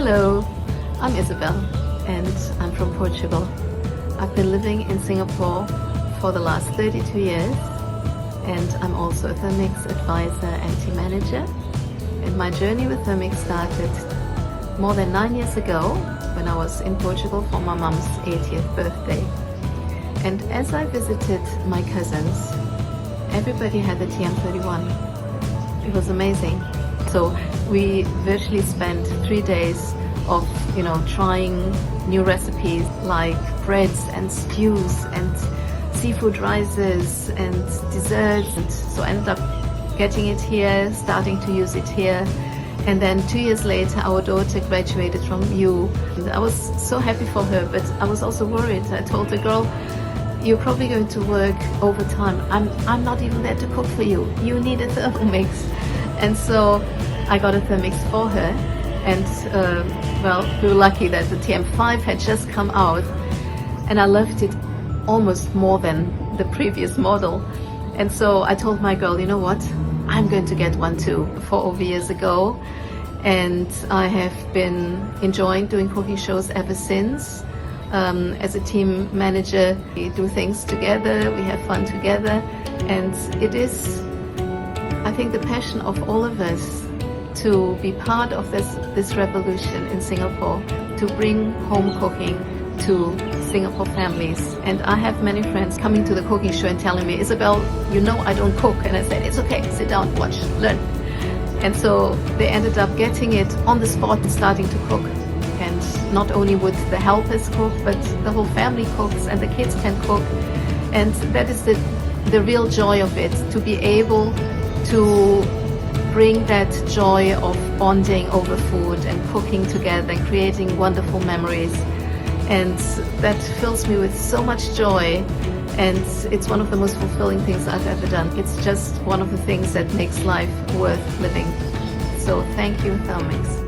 Hello, I'm Isabel and I'm from Portugal. I've been living in Singapore for the last 32 years and I'm also a Thermomix advisor and team manager. And my journey with Thermomix started more than 9 years ago when I was in Portugal for my mom's 80th birthday. And as I visited my cousins, everybody had the TM31. It was amazing. So we virtually spent 3 days of, trying new recipes like breads and stews and seafood rices and desserts. And so I ended up getting it here, starting to use it here. And then 2 years later, our daughter graduated from U. And I was so happy for her, but I was also worried. I told the girl, you're probably going to work overtime. I'm not even there to cook for you. You need a Thermomix. And so I got a Thermomix for her. And we were lucky that the TM5 had just come out. And I loved it almost more than the previous model. And so I told my girl, you know what? I'm going to get one too, 4 years ago. And I have been enjoying doing cooking shows ever since. As a team manager, we do things together, we have fun together, and it is, I think, the passion of all of us to be part of this revolution in Singapore, to bring home cooking to Singapore families. And I have many friends coming to the cooking show and telling me, Isabel, you know I don't cook. And I said, it's okay, sit down, watch, learn. And so they ended up getting it on the spot and starting to cook. And not only would the helpers cook, but the whole family cooks and the kids can cook. And that is the real joy of it, to be able to bring that joy of bonding over food and cooking together and creating wonderful memories. And that fills me with so much joy. And it's one of the most fulfilling things I've ever done. It's just one of the things that makes life worth living. So thank you, Thermomix.